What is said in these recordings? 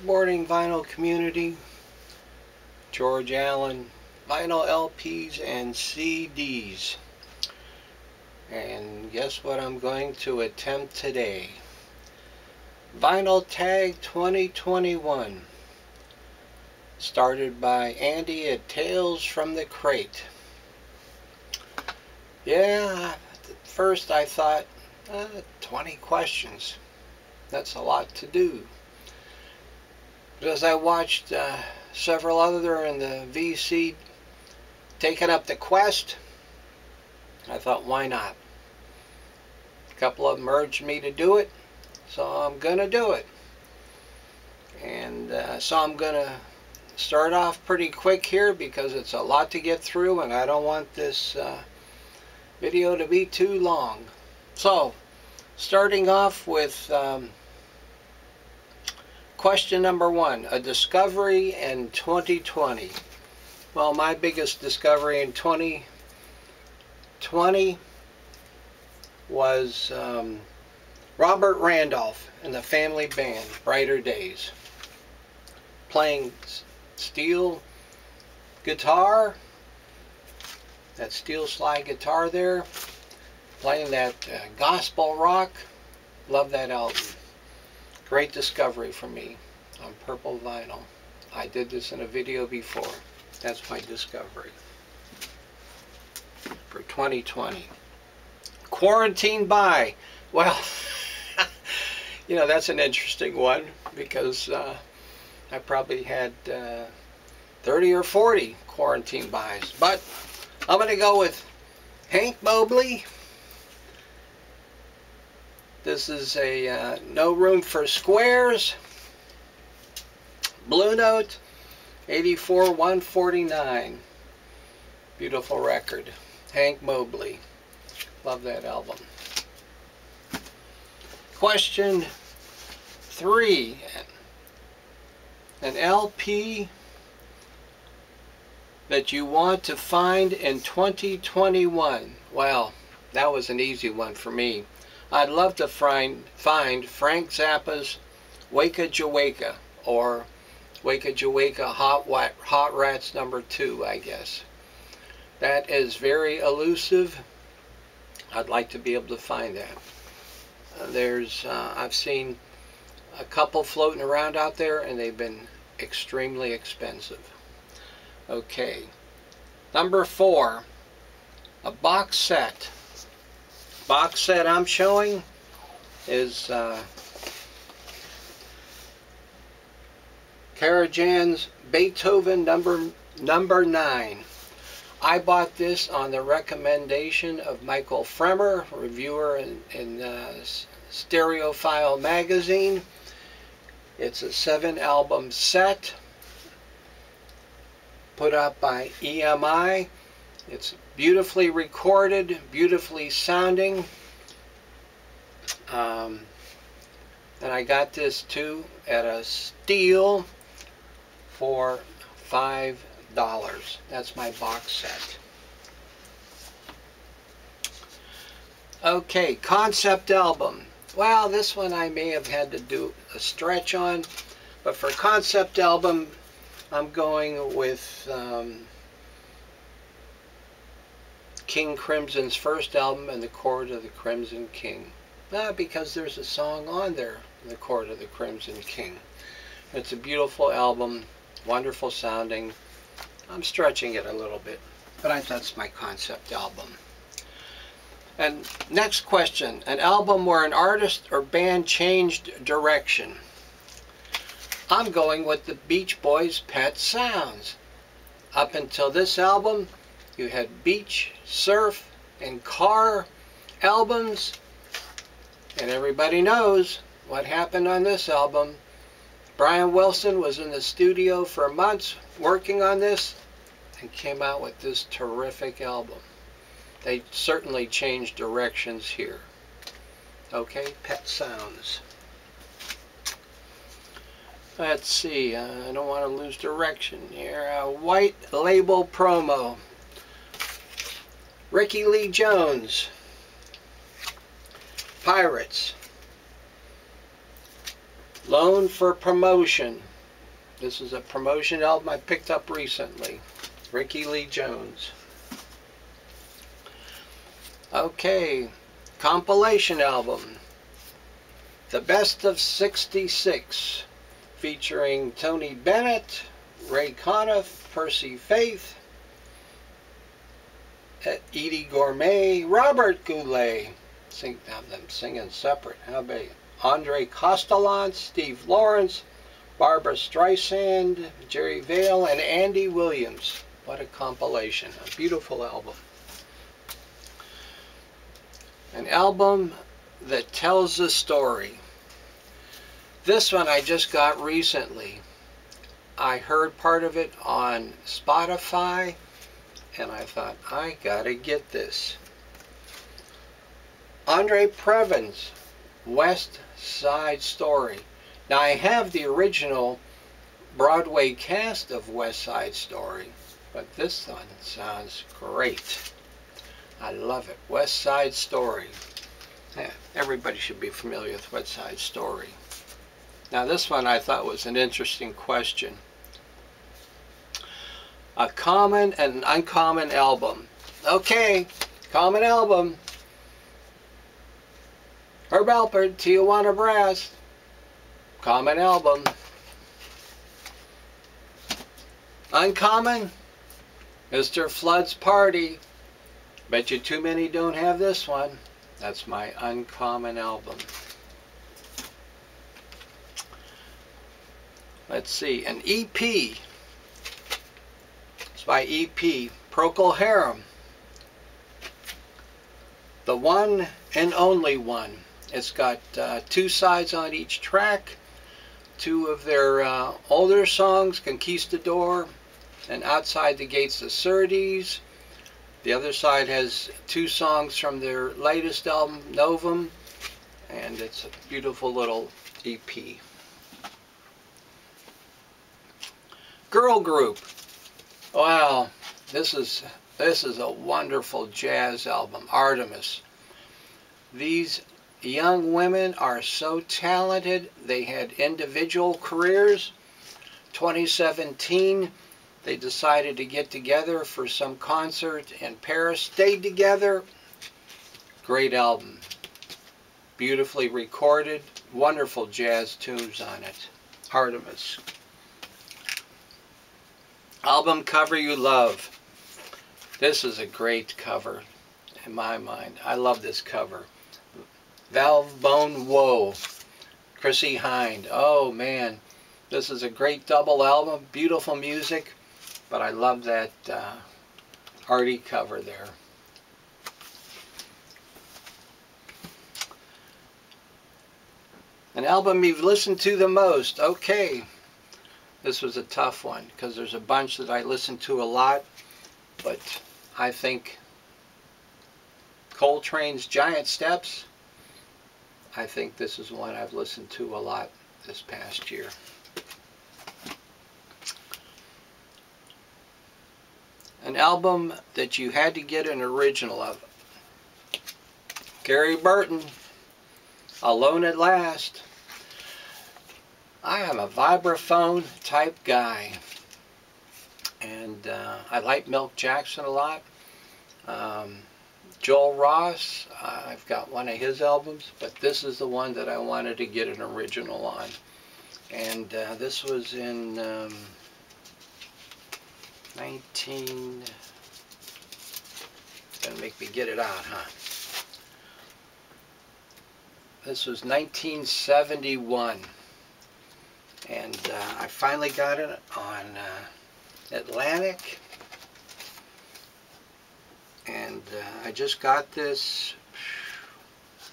skateboarding vinyl community, George Allen vinyl LPs and CDs. And guess what I'm going to attempt today? Vinyl Tag 2021, started by Andy at Tales from the Crate. Yeah, at first I thought 20 questions, that's a lot to do. But as I watched several other in the VC taking up the quest, I thought, why not? A couple of them urged me to do it, so I'm gonna do it. And so I'm gonna start off pretty quick here because it's a lot to get through and I don't want this video to be too long. So starting off with question number 1, a discovery in 2020. Well, my biggest discovery in 2020 was Robert Randolph and the Family Band, Brighter Days, playing steel guitar, that steel slide guitar there, playing that gospel rock. Love that album. Great discovery for me on purple vinyl. I did this in a video before. That's my discovery for 2020. Quarantine buy. Well, you know, that's an interesting one because I probably had 30 or 40 quarantine buys. But I'm going to go with Hank Mobley. This is a No Room for Squares, Blue Note, 84-149. Beautiful record. Hank Mobley. Love that album. Question 3. An LP that you want to find in 2021. Well, that was an easy one for me. I'd love to find Frank Zappa's Waka Jawaka, or Waka Jawaka Hot Rats #2, I guess. That is very elusive. I'd like to be able to find that. I've seen a couple floating around out there and they've been extremely expensive. Okay, number 4, a box set. Box set I'm showing is Karajan's Beethoven number 9. I bought this on the recommendation of Michael Fremer, reviewer in Stereophile magazine. It's a 7-album set put up by EMI. It's beautifully recorded, beautifully sounding. And I got this too at a steal for $5. That's my box set. Okay, concept album. Well, this one I may have had to do a stretch on, but for concept album, I'm going with King Crimson's first album, and the Chord of the Crimson King. Because there's a song on there, the Chord of the Crimson King. It's a beautiful album, wonderful sounding. I'm stretching it a little bit, but that's my concept album. And next question, an album where an artist or band changed direction. I'm going with the Beach Boys' Pet Sounds. Up until this album, you had beach, surf, and car albums, and everybody knows what happened on this album. Brian Wilson was in the studio for months working on this and came out with this terrific album. They certainly changed directions here. Okay, Pet Sounds. Let's see, I don't want to lose direction here. White Label Promo. Ricky Lee Jones. Pirates. Loan for Promotion. This is a promotion album I picked up recently. Ricky Lee Jones. Okay, compilation album. The Best of 66, featuring Tony Bennett, Ray Conniff, Percy Faith, Edie Gourmet, Robert Goulet. Have them singing separate. How about Andre Costalance, Steve Lawrence, Barbara Streisand, Jerry Vale, and Andy Williams. What a compilation. A beautiful album. An album that tells a story. This one I just got recently. I heard part of it on Spotify, and I thought, I gotta get this. Andre Previn's West Side Story. Now, I have the original Broadway cast of West Side Story, but this one sounds great. I love it. West Side Story. Yeah, everybody should be familiar with West Side Story. Now, this one I thought was an interesting question. A common and uncommon album. Okay, common album. Herb Alpert, Tijuana Brass. Common album. Uncommon, Mr. Flood's Party. Bet you too many don't have this one. That's my uncommon album. Let's see, an EP. It's by EP, Procol Harum. The One and Only One. It's got 2 sides on each track. 2 of their older songs, Conquistador and Outside the Gates of Surtees. The other side has 2 songs from their latest album, Novum, and it's a beautiful little EP. Girl group. Wow, this is a wonderful jazz album, Artemis. These young women are so talented. They had individual careers. 2017, they decided to get together for some concert in Paris. Stayed together. Great album. Beautifully recorded. Wonderful jazz tunes on it. Artemis. Album cover you love. This is a great cover in my mind. I love this cover. Valve Bone Woe, Chrissie Hynde. Oh man, this is a great double album, beautiful music, but I love that arty cover there. An album you've listened to the most. Okay, this was a tough one because there's a bunch that I listen to a lot, but I think Coltrane's Giant Steps, I think this is one I've listened to a lot this past year. An album that you had to get an original of. Gary Burton, Alone at Last. I am a vibraphone type guy, and I like Milk Jackson a lot. Joel Ross, I've got one of his albums, but this is the one that I wanted to get an original on. And this was in 19... Gonna make me get it out, huh? This was 1971. And I finally got it on Atlantic. And I just got this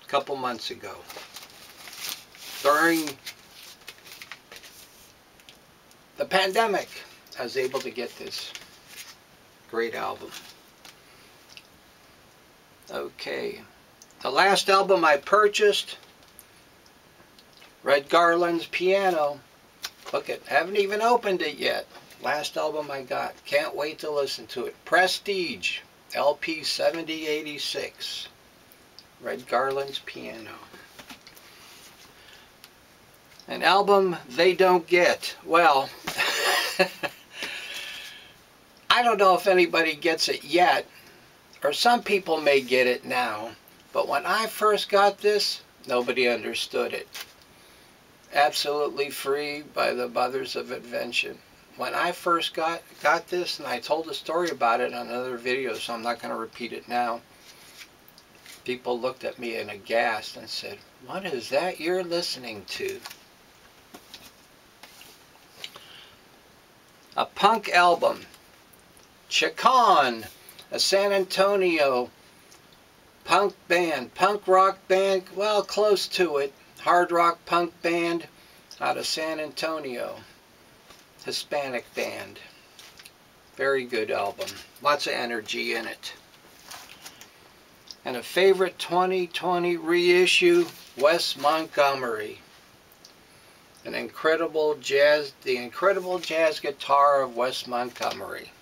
a couple months ago. During the pandemic, I was able to get this great album. Okay, the last album I purchased, Red Garland's Piano. Look it, haven't even opened it yet. Last album I got. Can't wait to listen to it. Prestige. LP 7086, Red Garland's Piano. An album they don't get. Well, I don't know if anybody gets it yet, or some people may get it now, but when I first got this, nobody understood it. Absolutely Free by the Mothers of Invention. When I first got this, and I told a story about it on another video, so I'm not going to repeat it now, people looked at me in aghast and said, "What is that you're listening to?" A punk album. Chikan, a San Antonio punk band, punk rock band, well, close to it. Hard rock punk band out of San Antonio. Hispanic band. Very good album. Lots of energy in it. And a favorite 2020 reissue, Wes Montgomery. The incredible jazz guitar of Wes Montgomery.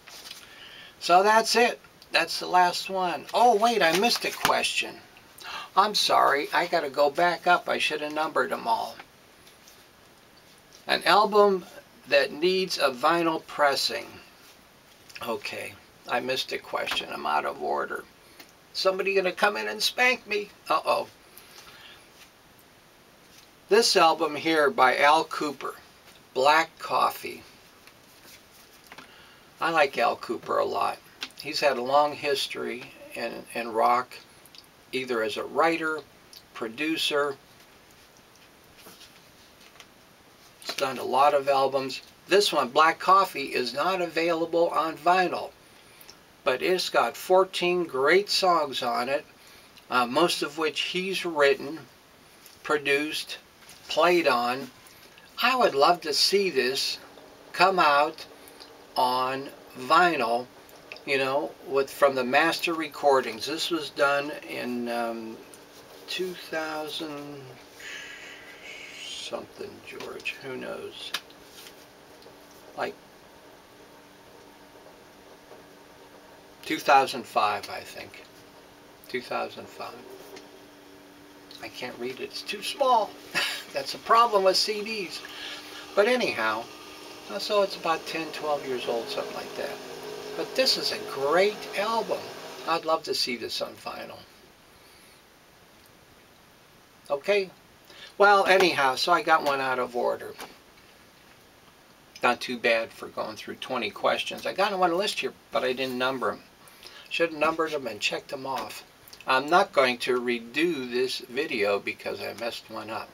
So that's it. That's the last one. Oh, wait, I missed a question. I'm sorry. I got to go back up. I should have numbered them all. An album that needs a vinyl pressing. Okay, I missed a question. I'm out of order. Somebody going to come in and spank me? Uh-oh. This album here by Al Kooper, Black Coffee. I like Al Kooper a lot. He's had a long history in rock, either as a writer, producer. He's done a lot of albums. This one, Black Coffee, is not available on vinyl, but it's got 14 great songs on it, most of which he's written, produced, played on. I would love to see this come out on vinyl, you know, from the master recordings. This was done in 2000 something, George, who knows, like 2005, I think. 2005. I can't read it, it's too small. That's a problem with CDs. But anyhow, so it's about 10, 12 years old, something like that. But this is a great album. I'd love to see this on vinyl. Okay? Well, anyhow, so I got one out of order. Not too bad for going through 20 questions. I got them on a list here, but I didn't number them. Should have numbered them and checked them off. I'm not going to redo this video because I messed one up.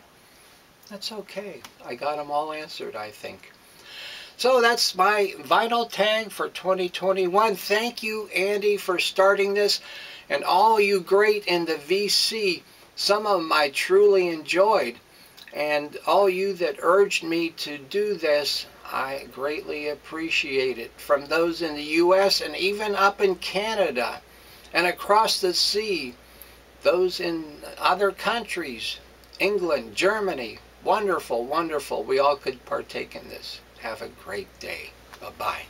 That's okay. I got them all answered, I think. So that's my vinyl tag for 2021. Thank you, Andy, for starting this. And all you great in the VC, some of them I truly enjoyed. And all you that urged me to do this, I greatly appreciate it. From those in the U.S. and even up in Canada and across the sea, those in other countries, England, Germany. Wonderful, wonderful. We all could partake in this. Have a great day. Bye-bye.